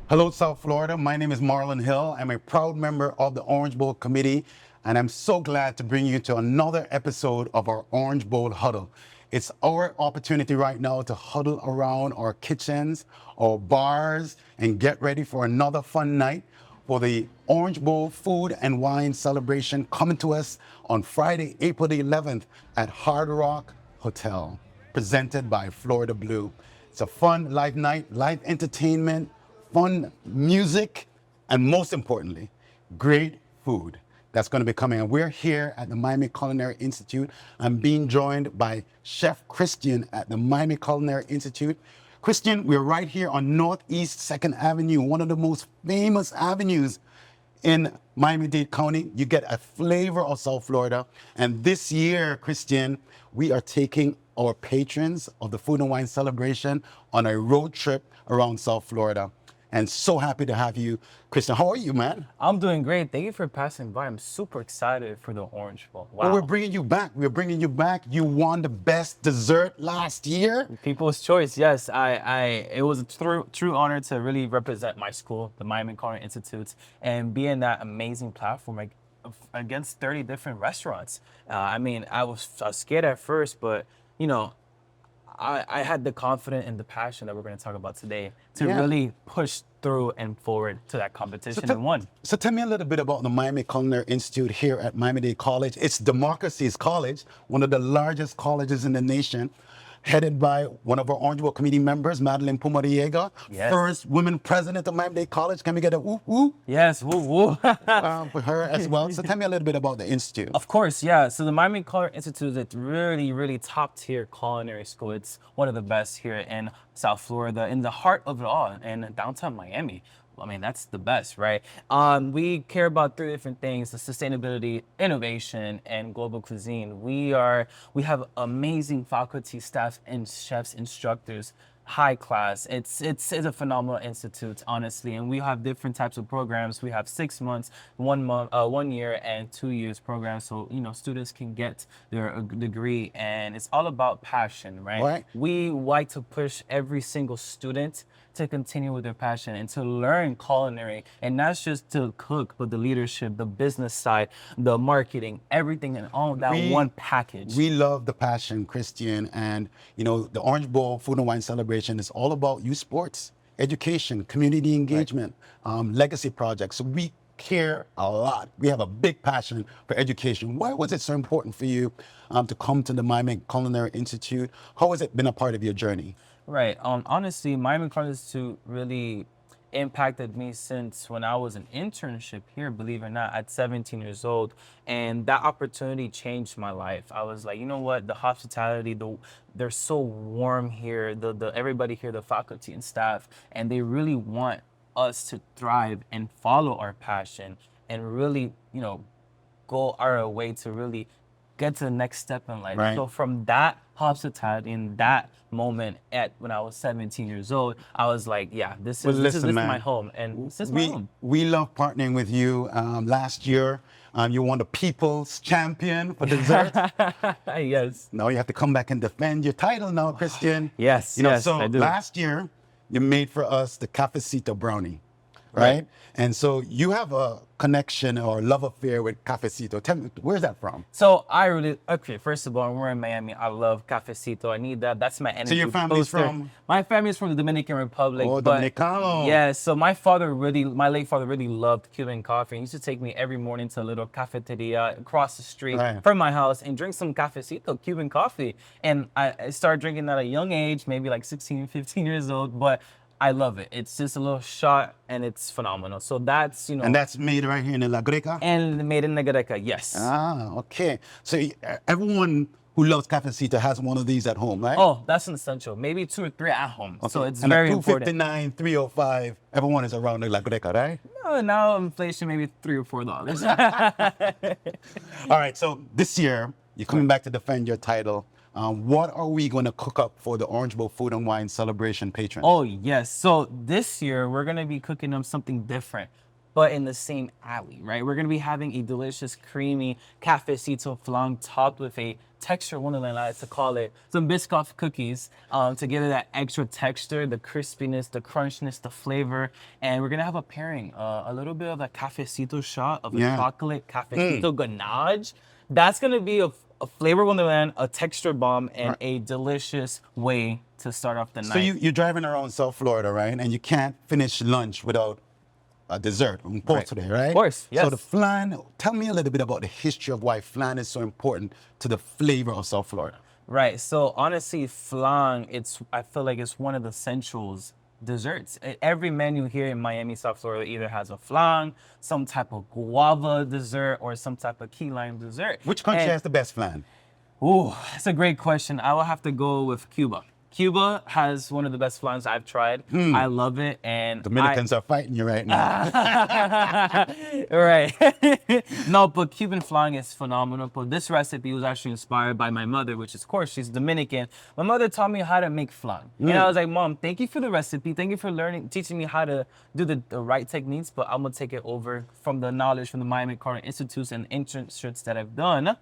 Hello, South Florida. My name is Marlon Hill. I'm a proud member of the Orange Bowl Committee, and I'm so glad to bring you to another episode of our Orange Bowl Huddle. It's our opportunity right now to huddle around our kitchens, our bars, and get ready for another fun night for the Orange Bowl Food and Wine Celebration coming to us on Friday, April the 11th at Hard Rock Hotel, presented by Florida Blue. It's a fun live night, live entertainment, fun music, and most importantly, great food that's going to be coming. And we're here at the Miami Culinary Institute. I'm being joined by Chef Christian at the Miami Culinary Institute. Christian, we're right here on Northeast 2nd Avenue, one of the most famous avenues in Miami-Dade County. You get a flavor of South Florida. And this year, Christian, we are taking our patrons of the Food and Wine Celebration on a road trip around South Florida. And so happy to have you, Christian. How are you, man? I'm doing great. Thank you for passing by. I'm super excited for the Orange Bowl. Wow. Well, we're bringing you back. We're bringing you back. You won the best dessert last year. People's choice, yes. It was a true honor to really represent my school, the Miami Culinary Institute, and be in that amazing platform against 30 different restaurants. I was scared at first, but I had the confidence and the passion that we're going to talk about today to really push through and forward to that competition and won. So tell me a little bit about the Miami Culinary Institute here at Miami-Dade College. It's Democracy's college, one of the largest colleges in the nation, headed by one of our Orange Bowl committee members, Madeline Pumariega, first women president of Miami-Dade College. Can we get a woo woo? Yes, woo woo. For her as well. So tell me a little bit about the institute. Of course, yeah. So the Miami Culinary Institute is really, really top tier culinary school. It's one of the best here in South Florida, in the heart of it all, in downtown Miami. I mean, that's the best, right? We care about three different things: the sustainability, innovation, and global cuisine. We have amazing faculty, staff, and chefs, instructors, high class. It's a phenomenal institute, honestly. And we have different types of programs. We have 6 months, 1 month, 1 year, and 2 years programs. So students can get their degree, and it's all about passion, right? We like to push every single student to continue with their passion and to learn culinary, and not just to cook, but the leadership, the business side, the marketing, everything, and all that one package. We love the passion, Christian, and the Orange Bowl Food and Wine Celebration is all about youth sports, education, community engagement, legacy projects. So we care a lot. We have a big passion for education. Why was it so important for you to come to the Miami Culinary Institute? How has it been a part of your journey? Right. Honestly, Miami Culinary Institute really impacted me since when I was an internship here, believe it or not, at 17 years old. And that opportunity changed my life. I was like, you know what, the hospitality, they're so warm here, the everybody here, the faculty and staff, and they really want us to thrive and follow our passion and really, go our way to really get to the next step in life. Right. So from that hospitality in that moment when I was 17 years old, I was like, yeah, this is my home, and this is my home. We love partnering with you. Last year, you won the People's Champion for dessert. Yes. Now you have to come back and defend your title now, Christian. Yes, so I do. Last year, you made for us the Cafecito brownie. Right? And so you have a connection or love affair with Cafecito. Tell me, where's that from? So first of all, we're in Miami. I love Cafecito. I need that. That's my energy. So your family's booster. from? My family is from the Dominican Republic. Oh, Dominicano. Yeah, so my late father really loved Cuban coffee. He used to take me every morning to a little cafeteria across the street from my house and drink some Cafecito, Cuban coffee. And I started drinking at a young age, maybe like 16, 15 years old, but I love it. It's just a little shot, and it's phenomenal. So that's, And that's made right here in La Greca? And made in La Greca, yes. Ah, okay. So everyone who loves Cafecito has one of these at home, right? Oh, that's an essential. Maybe 2 or 3 at home. Okay. So it's and very $2.59, important. $3.05, everyone is around the La Greca, right? No, now inflation, maybe $3 or $4. All right, so this year, you're coming back to defend your title. What are we going to cook up for the Orange Bowl Food and Wine Celebration patrons? Oh, yes. So this year, we're going to be cooking up something different. but in the same alley, right? We're gonna be having a delicious, creamy Cafecito flan topped with a texture wonderland, I like to call it, some Biscoff cookies to give it that extra texture, the crispiness, the crunchiness, the flavor. And we're gonna have a pairing, a little bit of a Cafecito shot of a chocolate Cafecito ganache. That's gonna be a flavor wonderland, a texture bomb, and a delicious way to start off the night. So you're driving around South Florida, right? And you can't finish lunch without a dessert, un postre, right? Of course, yes. So the flan, tell me a little bit about the history of why flan is so important to the flavor of South Florida. Right. So honestly, flan, I feel like it's one of the essentials desserts. Every menu here in Miami, South Florida either has a flan, some type of guava dessert, or some type of key lime dessert. Which country has the best flan? Ooh, that's a great question. I will have to go with Cuba. Cuba has one of the best flans I've tried. I love it, and Dominicans are fighting you right now. Right. No, but Cuban flan is phenomenal. But this recipe was actually inspired by my mother, which is, of course, she's Dominican. My mother taught me how to make flan. And I was like, Mom, thank you for the recipe. Thank you for teaching me how to do the right techniques, but I'm going to take it over from the knowledge from the Miami Culinary Institute and internships that I've done.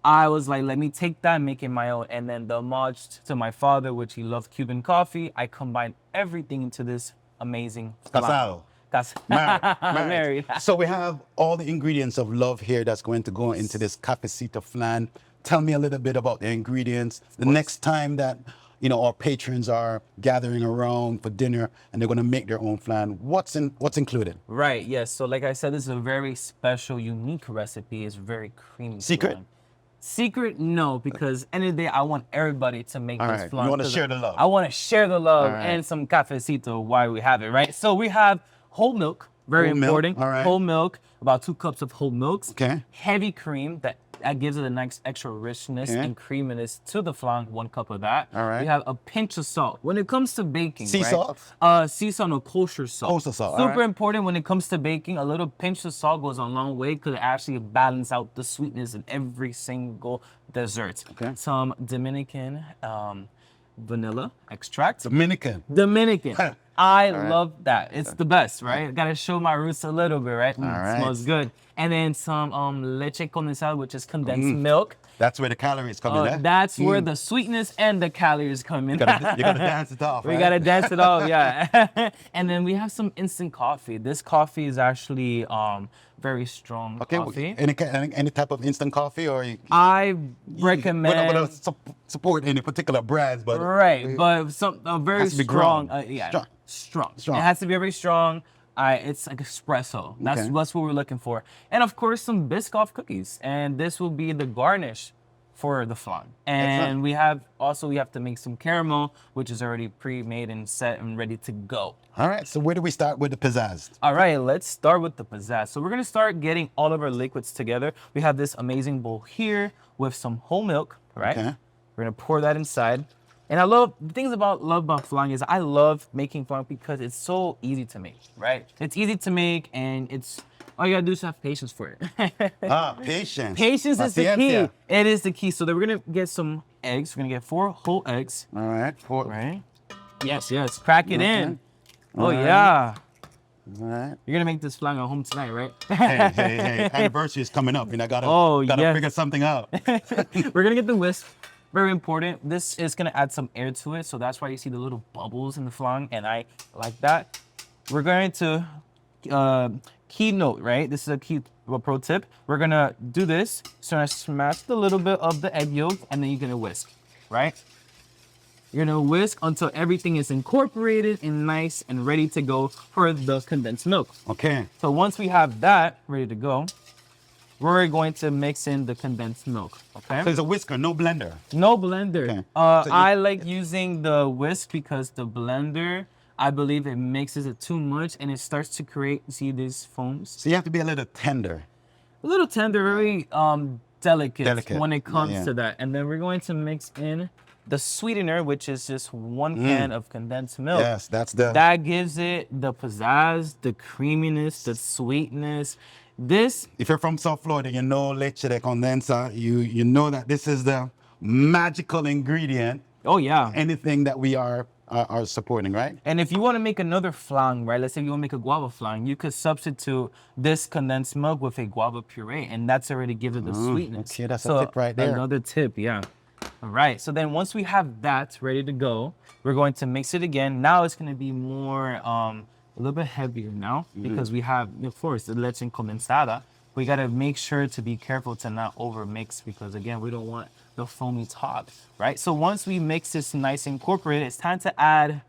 I was like, let me take that and make it my own. And then the homage to my father, which he loved Cuban coffee, I combined everything into this amazing flan. Married. So we have all the ingredients of love here that's going to go into this Cafecito flan. Tell me a little bit about the ingredients. The next time that our patrons are gathering around for dinner and they're going to make their own flan, what's included? Right. Yes. So like I said, this is a very special, unique recipe. It's very creamy. Secret? Flan. Secret, no, because end of the day, I want everybody to make this flan. You want to share the love. I want to share the love and some cafecito while we have it, right? So we have whole milk, very important. Whole milk, about 2 cups of whole milk. Okay. Heavy cream that gives it a nice extra richness and creaminess to the flan. 1 cup of that. All right. We have a pinch of salt. When it comes to baking, sea salt? Sea salt or kosher salt. Kosher salt. Super important when it comes to baking. A little pinch of salt goes a long way because it actually balance out the sweetness in every single dessert. Okay. Some Dominican vanilla extract. Dominican. I love that. It's the best, right? Gotta show my roots a little bit, right? It smells good. And then some leche condensada, which is condensed milk. That's where the calories come in. That's where the sweetness and the calories come in. You gotta dance it off. We gotta dance it off, yeah. And then we have some instant coffee. This coffee is actually very strong coffee. Any type of instant coffee, or I recommend. We don't support any particular brands, but but some very strong. Strong. It has to be very strong. It's like espresso. That's what we're looking for. And of course, some Biscoff cookies. And this will be the garnish for the flan. And we have to make some caramel, which is already pre-made and set and ready to go. All right, so where do we start with the pizzazz? All right, let's start with the pizzazz. So we're gonna start getting all of our liquids together. We have this amazing bowl here with some whole milk, right? Okay. We're gonna pour that inside. And the things about flan is I love making flan because it's so easy to make, right? It's easy to make, and all you gotta do is have patience for it. Patience. Patience is the key. It is the key. So then we're gonna get some eggs. We're gonna get 4 whole eggs. All right. 4. Right. Yes. Crack it in. Oh yeah. All right. You're gonna make this flan at home tonight, right? Hey. Anniversary is coming up, and I gotta figure something out. We're gonna get the whisk. Very important. This is gonna add some air to it, so that's why you see the little bubbles in the flan, and I like that. We're going to keynote, right? This is a pro tip. We're gonna do this. So I smash a little bit of the egg yolk, and then you're gonna whisk, right? You're gonna whisk until everything is incorporated and nice and ready to go for the condensed milk. Okay. So once we have that ready to go, we're going to mix in the condensed milk, okay? So it's a whisker, no blender. No blender. Okay. I like using the whisk because the blender, I believe it mixes it too much and it starts to create, see these foams? So you have to be a little tender. A little tender, very delicate when it comes to that. And then we're going to mix in the sweetener, which is just 1 can of condensed milk. Yes, that gives it the pizzazz, the creaminess, the sweetness. If you're from South Florida, you know leche de condensa. You know that this is the magical ingredient. Oh yeah. Anything that we are are supporting, right? And if you want to make another flan, right? Let's say you want to make a guava flan, you could substitute this condensed milk with a guava puree, and that's already give it the sweetness. Okay, that's a tip right there. Another tip, yeah. All right. So then once we have that ready to go, we're going to mix it again. Now it's going to be more, a little bit heavier now because we have, of course, the leche condensada. We got to make sure to be careful to not over mix because again, we don't want the foamy top, right? So once we mix this nice and incorporated, it's time to add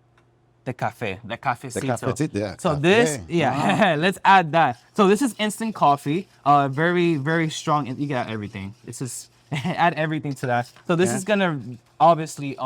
the cafecito. The cafecito, yeah. So Cafe. this, yeah, let's add that. So this is instant coffee, very, very strong. You got everything. This is, add everything to that. So this is gonna obviously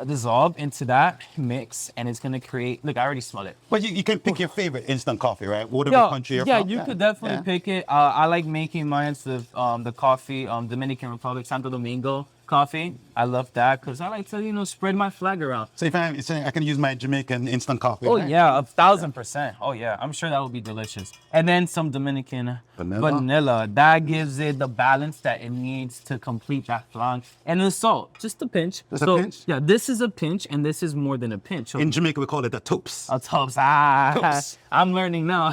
dissolve into that mix and it's gonna create, look, I already smelled it. But you can pick your favorite instant coffee, right? Whatever country you're from. You could definitely pick it. I like making mine with the coffee, Dominican Republic, Santo Domingo coffee. I love that because I like to, spread my flag around. So if I can use my Jamaican instant coffee. Oh, right? yeah, 1,000%. Oh, yeah, I'm sure that would be delicious. And then some Dominican vanilla. That gives it the balance that it needs to complete that flan. And the salt, just a pinch. Just a pinch? Yeah, this is a pinch, and this is more than a pinch. So In Jamaica, we call it a tops. a tops. Tops. I'm learning now.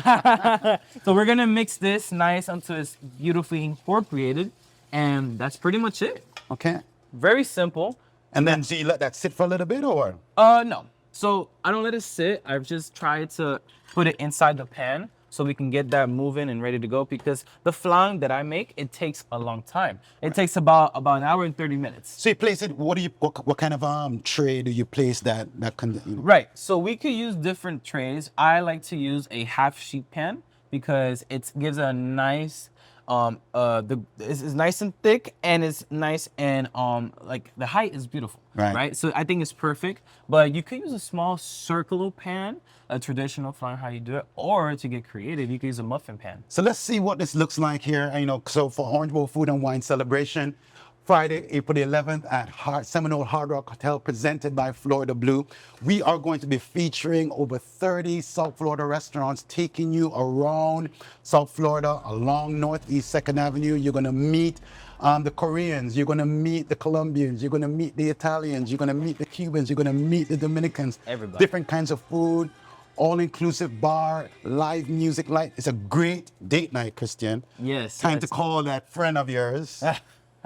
So we're going to mix this nice until it's beautifully incorporated. And that's pretty much it. Okay. Very simple. And then so you let that sit for a little bit or? No. So I don't let it sit. I've just tried to put it inside the pan so we can get that moving and ready to go because the flan that I make, it takes a long time. It takes about an hour and 30 minutes. So you place it, what kind of tray do you place that Right. So we could use different trays. I like to use a half sheet pan because it gives a nice it's nice and thick and it's nice and like the height is beautiful, right? So I think it's perfect. But you could use a small circular pan, a traditional flan how you do it, or to get creative, you could use a muffin pan. So let's see what this looks like here. So for Orange Bowl Food and Wine Celebration, Friday, April the 11th at Seminole Hard Rock Hotel, presented by Florida Blue. We are going to be featuring over 30 South Florida restaurants, taking you around South Florida, along Northeast 2nd Avenue. You're going to meet the Koreans, you're going to meet the Colombians, you're going to meet the Italians, you're going to meet the Cubans, you're going to meet the Dominicans. Everybody. Different kinds of food, all-inclusive bar, live music. It's a great date night, Christian. Yes. Time to call that friend of yours.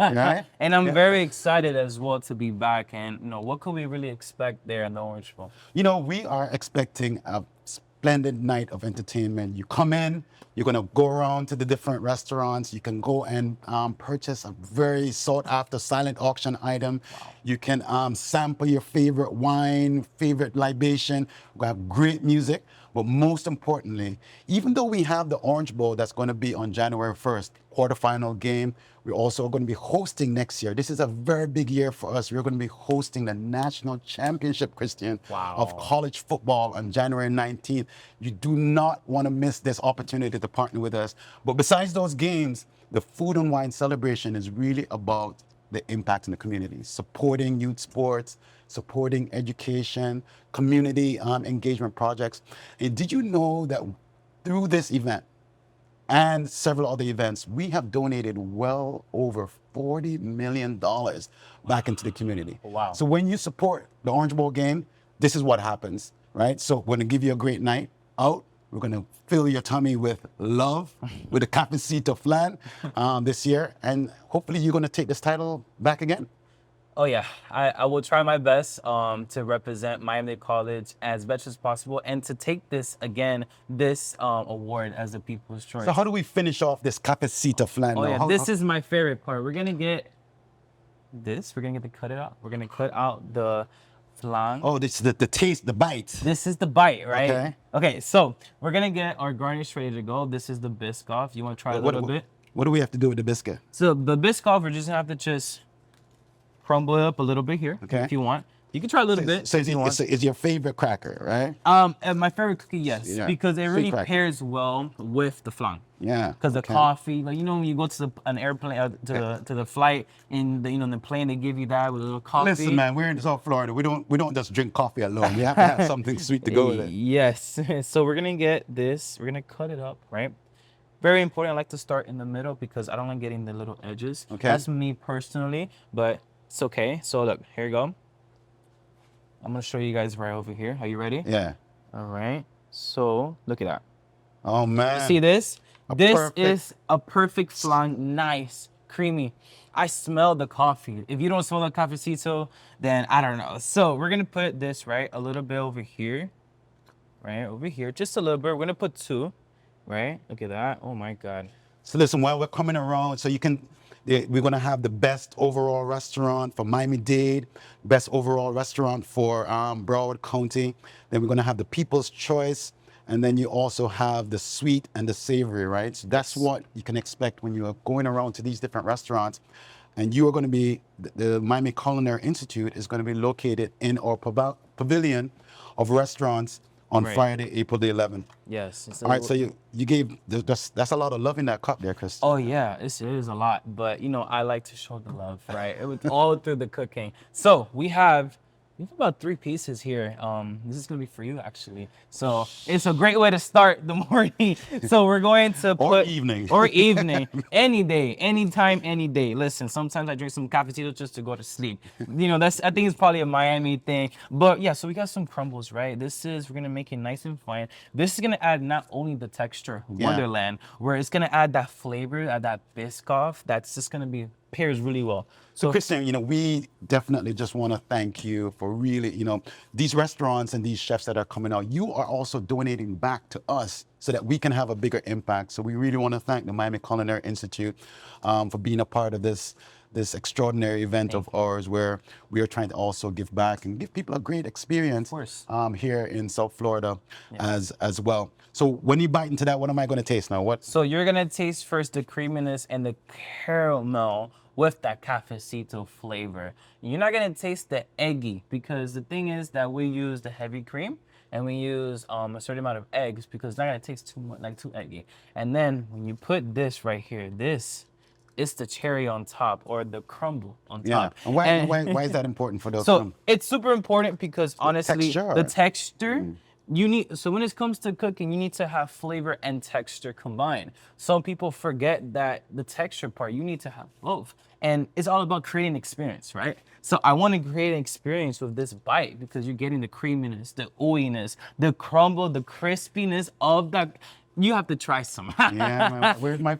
Right? And I'm very excited as well to be back. And what could we really expect there in the Orange Bowl? We are expecting a splendid night of entertainment. You come in, you're gonna go around to the different restaurants. You can go and purchase a very sought after silent auction item. Wow. You can sample your favorite wine, favorite libation. We have great music. But most importantly, even though we have the Orange Bowl that's going to be on January 1st, quarterfinal game, we're also going to be hosting next year. This is a very big year for us. We're going to be hosting the national championship, Christian, of college football on January 19th. You do not want to miss this opportunity to partner with us. But besides those games, the Food and Wine Celebration is really about the impact in the community, supporting youth sports, supporting education, community engagement projects. And did you know that through this event and several other events, we have donated well over $40 million back into the community. Wow. So when you support the Orange Bowl game, this is what happens, right? So we're gonna give you a great night out. We're gonna fill your tummy with love, with a Cafecito Flan this year. And hopefully you're gonna take this title back again. Oh yeah, I will try my best to represent Miami College as best as possible and to take this award as the People's Choice. So how do we finish off this Cafecito Flan? Oh now? yeah, this is my favorite part. We're gonna get this. We're gonna get to cut it out. We're gonna cut out the flan. Oh, this is the taste, the bite. This is the bite, right? Okay. Okay, so we're gonna get our garnish ready to go. This is the Biscoff. You wanna try a little bit? What do we have to do with the biscuit? So the Biscoff, we're just gonna have to just crumble it up a little bit here, if you want. You can try a little bit. So it's your favorite cracker, right? And my favorite cookie, yes, because it really pairs well with the flan. Yeah. Because the coffee, like when you go to an airplane to the flight in the plane, they give you that with a little coffee. Listen, man, we're in South Florida. We don't just drink coffee alone. We have to have something sweet to go with it. Yes. So we're gonna get this. We're gonna cut it up, right? Very important. I like to start in the middle because I don't like getting the little edges. Okay. That's me personally, but it's okay. So look, here you go. I'm gonna show you guys right over here. Are you ready? Yeah. All right. So look at that. Oh man. See this? This perfect- is a perfect flan, nice, creamy. I smell the coffee. If you don't smell the cafecito, then I don't know. So we're gonna put this right a little bit over here, right over here, just a little bit. We're gonna put 2, right? Look at that. Oh my God. So listen, while we're coming around, so you can, we're gonna have the best overall restaurant for Miami-Dade, best overall restaurant for Broward County. Then we're gonna have the People's Choice, and then you also have the sweet and the savory, right? So that's what you can expect when you are going around to these different restaurants. And you are gonna be, the Miami Culinary Institute is gonna be located in our pavilion of restaurants on Right. Friday, April the 11th. Yes. It's All right, so you gave, that's a lot of love in that cup there, Chris. Oh yeah, it is a lot, but you know I like to show the love, right? It was all through the cooking. So we have about 3 pieces here. This is gonna be for you actually. So it's a great way to start the morning. So we're going to put evening. or evening, any day, anytime, any day. Listen, sometimes I drink some cafecito just to go to sleep. You know, I think it's probably a Miami thing. But yeah, so we got some crumbles, right? We're gonna make it nice and fine. This is gonna add not only the texture, Wonderland, where it's gonna add that flavor, that Biscoff. That's just gonna be pairs really well. So Christian, you know, we definitely just want to thank you for really, you know, these restaurants and these chefs that are coming out. You are also donating back to us so that we can have a bigger impact. So we really want to thank the Miami Culinary Institute for being a part of this extraordinary event of ours, where we are trying to also give back and give people a great experience here in South Florida as well. So when you bite into that, what am I going to taste now? So you're gonna taste first the creaminess and the caramel with that cafecito flavor. You're not gonna taste the eggy, because the thing is that we use the heavy cream and we use a certain amount of eggs, because it's not gonna taste too much, like too eggy. And then when you put this right here, this is the cherry on top, or the crumble on top. And why is that important for those? So it's super important because honestly, the texture. So when it comes to cooking, you need to have flavor and texture combined. Some people forget that the texture part, you need to have both. And it's all about creating experience, right? So I want to create an experience with this bite, because you're getting the creaminess, the ooiness, the crumble, the crispiness of that. You have to try some. Man. Where's my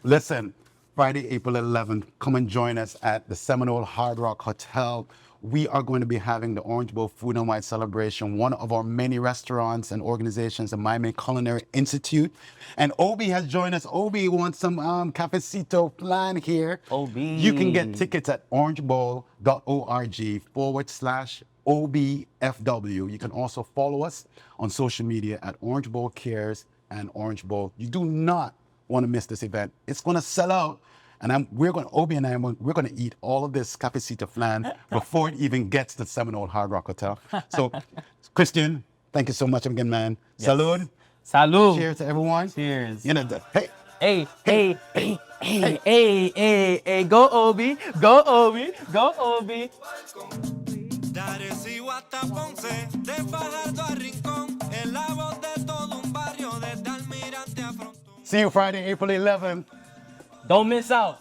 Listen, Friday, April 11th, come and join us at the Seminole Hard Rock Hotel. We are going to be having the Orange Bowl Food and Wine Celebration, one of our many restaurants and organizations, the Miami Culinary Institute. And Obi has joined us. Obi wants some Cafecito Flan here. Obi. You can get tickets at orangebowl.org/OBFW. You can also follow us on social media at Orange Bowl Cares and Orange Bowl. You do not want to miss this event. It's going to sell out. And Obi and I, we're going to eat all of this Cafecito Flan before it even gets to Seminole Hard Rock Hotel. So, Christian, thank you so much again, man. Yes. Salud. Salud. Cheers to everyone. Cheers. You know, Hey, go Obi, go Obi, go Obi. De Arecibo hasta Ponce, de Fajardo a Rincón, en la voz de todo un barrio, desde Almirante a Frontón. See you Friday, April 11th. Don't miss out.